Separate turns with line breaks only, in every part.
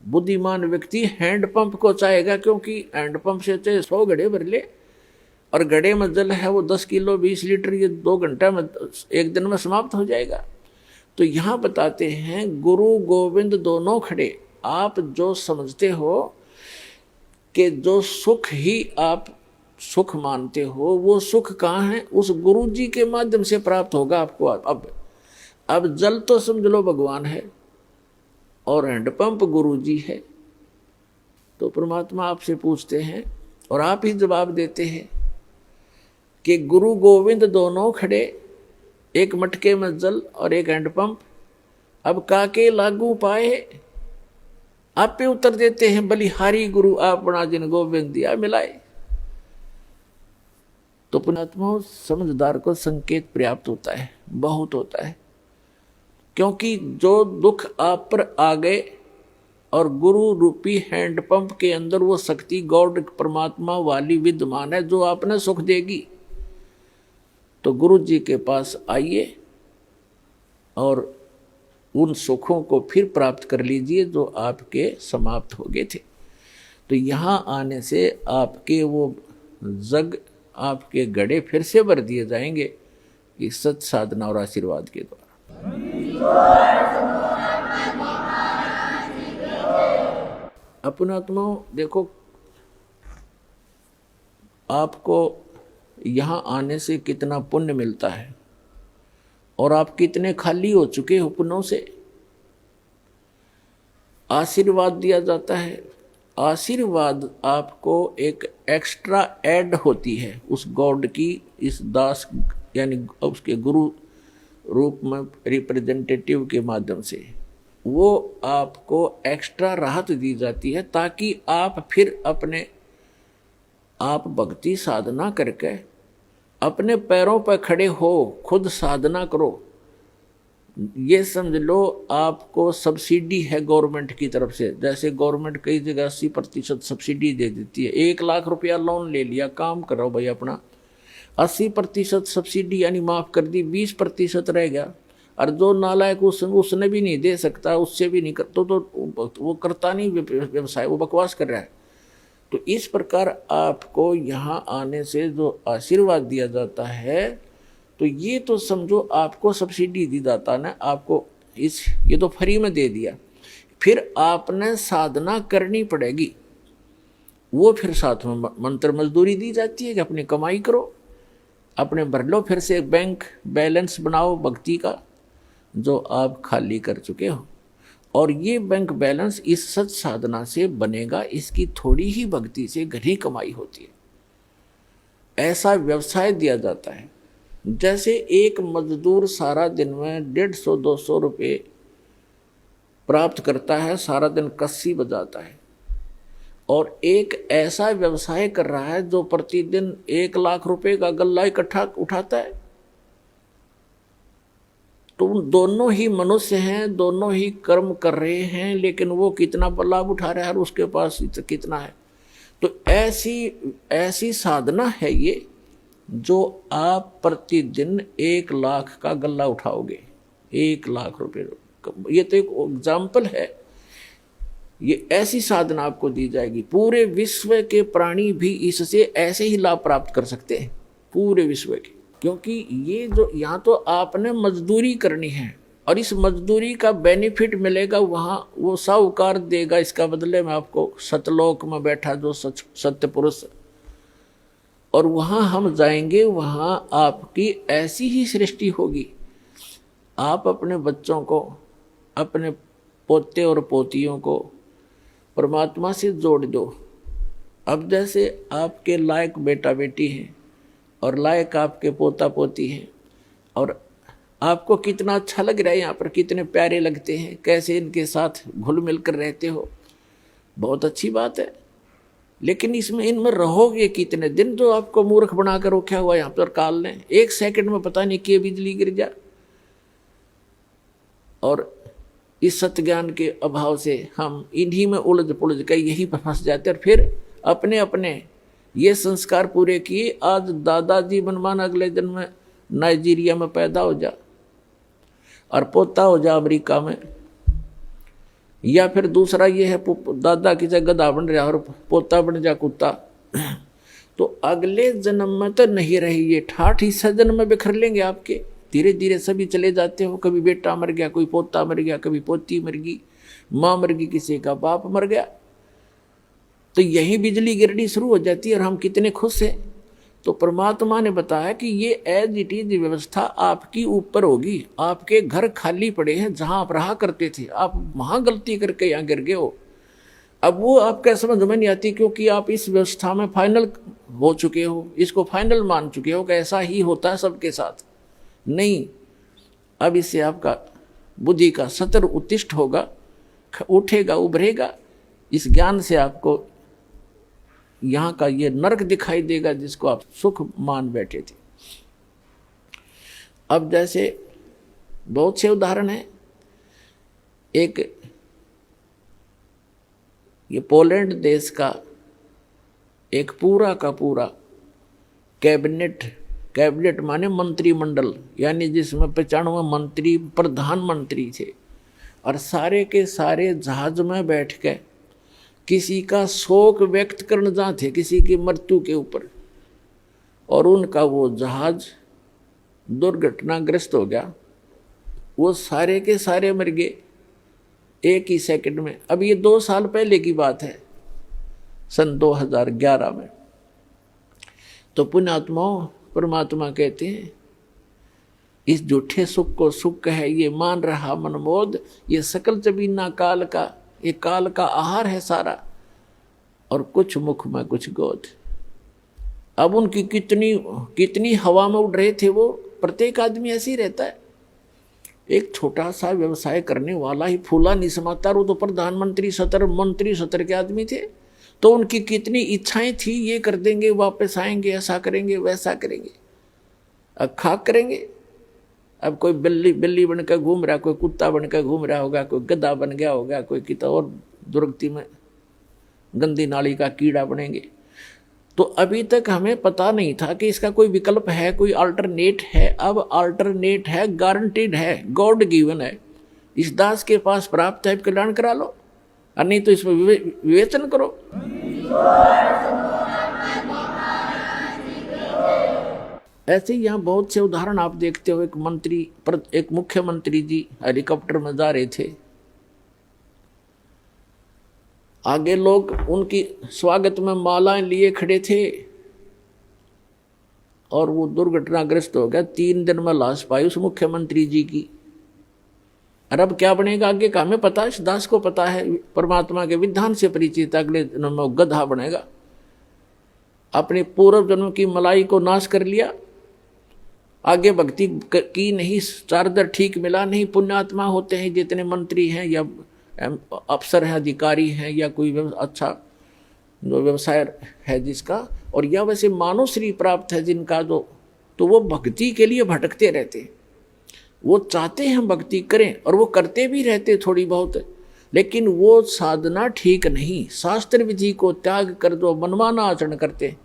बुद्धिमान व्यक्ति हैंडपंप को चाहेगा, क्योंकि हैंडपंप से चाहे 100 घड़े भर ले, और घड़े में जल है वो 10 किलो 20 लीटर, ये 2 घंटा में 1 दिन में समाप्त हो जाएगा। तो यहाँ बताते हैं गुरु गोविंद दोनों खड़े। आप जो समझते हो कि जो सुख ही आप सुख मानते हो, वो सुख कहाँ है? उस गुरु जी के माध्यम से प्राप्त होगा आपको। अब जल तो समझ लो भगवान है और हैंडपंप गुरु जी है। तो परमात्मा आपसे पूछते हैं और आप ही जवाब देते हैं कि गुरु गोविंद दोनों खड़े, एक मटके में जल और एक हैंडपंप, अब काके लागू पाए। आप पे उत्तर देते हैं बलिहारी गुरु आपना जिन गोविंद दिया मिलाए। तो पुण्यात्मा समझदार को संकेत पर्याप्त होता है, बहुत होता है, क्योंकि जो दुख आप पर आ गए और गुरु रूपी हैंडपंप के अंदर वो शक्ति गॉड परमात्मा वाली विद्यमान है जो आपने सुख देगी। तो गुरु जी के पास आइए और उन सुखों को फिर प्राप्त कर लीजिए जो आपके समाप्त हो गए थे। तो यहाँ आने से आपके वो जग, आपके गड़े फिर से भर दिए जाएंगे इस सत साधना और आशीर्वाद के द्वारा। अपनात्माओं देखो, आपको यहाँ आने से कितना पुण्य मिलता है और आप कितने खाली हो चुके हो पुण्यों से। आशीर्वाद दिया जाता है, आशीर्वाद आपको एक एक्स्ट्रा ऐड होती है उस गॉड की, इस दास यानी उसके गुरु रूप में रिप्रेजेंटेटिव के माध्यम से वो आपको एक्स्ट्रा राहत दी जाती है, ताकि आप फिर अपने आप भक्ति साधना करके अपने पैरों पर खड़े हो, खुद साधना करो। ये समझ लो आपको सब्सिडी है गवर्नमेंट की तरफ से। जैसे गवर्नमेंट कई जगह 80% सब्सिडी दे देती है। 1 लाख रुपया लोन ले लिया, काम करो भाई अपना, 80% सब्सिडी यानी माफ़ कर दी, 20% रह गया। और जो नालायक उसने भी नहीं दे सकता, उससे भी नहीं कर तो वो करता नहीं व्यवसाय, वो बकवास कर रहा है। तो इस प्रकार आपको यहाँ आने से जो आशीर्वाद दिया जाता है, तो ये तो समझो आपको सब्सिडी दी जाता ना, आपको ये तो फ्री में दे दिया। फिर आपने साधना करनी पड़ेगी, वो फिर साथ में मंत्र मजदूरी दी जाती है कि अपनी कमाई करो, अपने भर लो, फिर से बैंक बैलेंस बनाओ भक्ति का जो आप खाली कर चुके हो। और ये बैंक बैलेंस इस सच साधना से बनेगा, इसकी थोड़ी ही भक्ति से घनी कमाई होती है। ऐसा व्यवसाय दिया जाता है। जैसे एक मजदूर सारा दिन में 150-200 रुपये प्राप्त करता है, सारा दिन कस्सी बजाता है, और एक ऐसा व्यवसाय कर रहा है जो प्रतिदिन 1 लाख रुपए का गल्ला इकट्ठा उठाता है। तो दोनों ही मनुष्य हैं, दोनों ही कर्म कर रहे हैं, लेकिन वो कितना लाभ उठा रहा है और उसके पास कितना है। तो ऐसी साधना है ये, जो आप प्रतिदिन 1 लाख का गल्ला उठाओगे, 1 लाख रुपए। ये तो एक एग्जाम्पल है। ये ऐसी साधना आपको दी जाएगी। पूरे विश्व के प्राणी भी इससे ऐसे ही लाभ प्राप्त कर सकते हैं, पूरे विश्व के। क्योंकि ये जो यहाँ तो आपने मजदूरी करनी है और इस मजदूरी का बेनिफिट मिलेगा वहाँ, वो साहूकार देगा इसका बदले में आपको, सतलोक में बैठा जो सत्य पुरुष। और वहाँ हम जाएंगे, वहाँ आपकी ऐसी ही सृष्टि होगी। आप अपने बच्चों को, अपने पोते और पोतियों को परमात्मा से जोड़ दो। अब जैसे आपके लायक बेटा बेटी हैं और लायक आपके पोता पोती हैं, और आपको कितना अच्छा लग रहा है, यहाँ पर कितने प्यारे लगते हैं, कैसे इनके साथ घुल मिल कर रहते हो, बहुत अच्छी बात है। लेकिन इनमें रहोगे कितने दिन? जो आपको मूर्ख बना कर रखा हुआ यहाँ पर काल ने, 1 सेकंड में पता नहीं कि बिजली गिर जा। और इस सत्य ज्ञान के अभाव से हम इन्हीं में उलझ पुलझ कर यहीं पर फंस जाते, और फिर अपने अपने ये संस्कार पूरे किए। आज दादाजी मनमान अगले जन्म में नाइजीरिया में पैदा हो जा और पोता हो जा अमेरिका में, या फिर दूसरा ये है दादा की जगह गधा बन रहा और पोता बन जा कुत्ता, तो अगले जन्म में तो नहीं रही, ये 68 हिस्सा जन्म में बिखर लेंगे आपके। धीरे धीरे सभी चले जाते हो, कभी बेटा मर गया, कोई पोता मर गया, कभी पोती मर गई, माँ मर गई, किसी का बाप मर गया, तो यही बिजली गिरनी शुरू हो जाती है और हम कितने खुश हैं। तो परमात्मा ने बताया कि ये एज इट इज व्यवस्था आपकी ऊपर होगी। आपके घर खाली पड़े हैं जहां आप रहा करते थे, आप वहां गलती करके यहाँ गिर गए हो। अब वो आपका समझ में नहीं आती, क्योंकि आप इस व्यवस्था में फाइनल हो चुके हो, इसको फाइनल मान चुके हो कि ऐसा ही होता है सबके साथ। नहीं, अब इससे आपका बुद्धि का सतर उत्तिष्ठ होगा, उठेगा, उभरेगा। इस ज्ञान से आपको यहाँ का ये नरक दिखाई देगा जिसको आप सुख मान बैठे थे। अब जैसे बहुत से उदाहरण हैं। एक ये पोलैंड देश का एक पूरा का पूरा कैबिनेट माने मंत्रिमंडल, यानी जिसमें 95 मंत्री प्रधानमंत्री थे, और सारे के सारे जहाज में बैठ के किसी का शोक व्यक्त करने जाते, किसी की मृत्यु के ऊपर, और उनका वो जहाज दुर्घटनाग्रस्त हो गया। वो सारे के सारे मर गए एक ही सेकंड में। अब ये 2 साल पहले की बात है, सन 2011 में। तो पुण्यात्माओं, परमात्मा कहते हैं इस झूठे सुख को सुख है ये मान रहा मनमोद, ये सकल जबीना काल का, ये काल का आहार है सारा, और कुछ मुख में कुछ गोद। अब उनकी कितनी हवा में उड़ रहे थे वो। प्रत्येक आदमी ऐसे ही रहता है। एक छोटा सा व्यवसाय करने वाला ही फूला नहीं समाता, वो तो प्रधानमंत्री सतर मंत्री सतर के आदमी थे। तो उनकी कितनी इच्छाएं थी, ये कर देंगे, वापस आएंगे, ऐसा करेंगे, वैसा करेंगे। अब खाक करेंगे। अब कोई बिल्ली बनकर घूम रहा, कोई कुत्ता बनकर घूम रहा होगा, कोई गधा बन गया होगा, कोई कितना और दुर्गति में गंदी नाली का कीड़ा बनेंगे। तो अभी तक हमें पता नहीं था कि इसका कोई विकल्प है, कोई अल्टरनेट है। अब अल्टरनेट है, गारंटीड है, गॉड गिवन है। इस दास के पास प्राप्त है, कल्याण करा लो, और नहीं तो इसमें विवेचन करो। ऐसे ही यहाँ बहुत से उदाहरण आप देखते हो। एक मुख्यमंत्री जी हेलीकॉप्टर में जा रहे थे, आगे लोग उनकी स्वागत में मालाएं लिए खड़े थे, और वो दुर्घटनाग्रस्त हो गया। 3 दिन में लाश पाई उस मुख्यमंत्री जी की। और अब क्या बनेगा आगे का हमें पता है, इस दास को पता है, परमात्मा के विधान से परिचित। अगले जन्म में गधा बनेगा। अपने पूर्व जन्म की मलाई को नाश कर लिया, आगे भक्ति की नहीं, चार्जर ठीक मिला नहीं। पुण्यात्मा होते हैं जितने मंत्री हैं या अफसर हैं, अधिकारी हैं, या कोई अच्छा जो व्यवसाय है जिसका, और या वैसे मानव श्री प्राप्त है जिनका, तो वो भक्ति के लिए भटकते रहते। वो चाहते हैं भक्ति करें और वो करते भी रहते थोड़ी बहुत, लेकिन वो साधना ठीक नहीं। शास्त्र विधि को त्याग कर दो, मनमाना आचरण करते।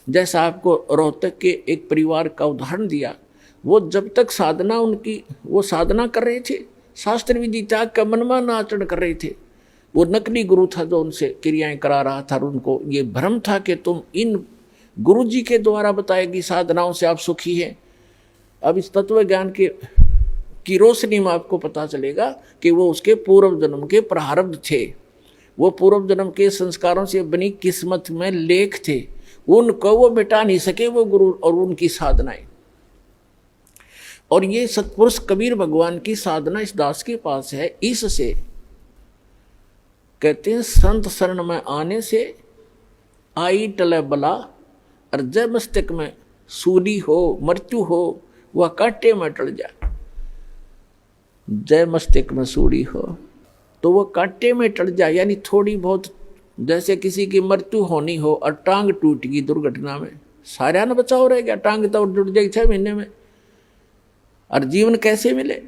जैसा आपको रोहतक के एक परिवार का उदाहरण दिया, वो जब तक साधना उनकी, वो साधना कर रहे थे, शास्त्र विधि त्याग का मनमाना आचरण कर रहे थे। वो नकली गुरु था जो उनसे क्रियाएं करा रहा था, और उनको ये भ्रम था कि तुम इन गुरु जी के द्वारा बताएगी साधनाओं से आप सुखी हैं। अब इस तत्व ज्ञान की रोशनी में आपको पता चलेगा कि वो उसके पूर्व जन्म के प्रारब्ध थे, वो पूर्व जन्म के संस्कारों से बनी किस्मत में लेख थे। उनको वो मिटा नहीं सके, वो गुरु और उनकी साधनाएं। और ये सतपुरुष कबीर भगवान की साधना इस दास के पास है। इससे कहते हैं संत शरण में आने से आई टले बला, और जय मस्तक में सूली हो, मृत्यु हो, वह कांटे में टल जाए। जय मस्तक में सूली हो तो वह कांटे में टल जाए, यानी थोड़ी बहुत, जैसे किसी की मृत्यु होनी हो और टांग टूट गई दुर्घटना में, सारा न बचाव रह गया, टांग तो टूट जाएगी 6 महीने में, और जीवन कैसे मिले।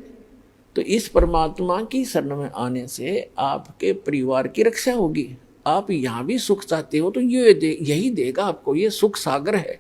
तो इस परमात्मा की शरण में आने से आपके परिवार की रक्षा होगी। आप यहाँ भी सुख चाहते हो तो यही देगा आपको, ये सुख सागर है।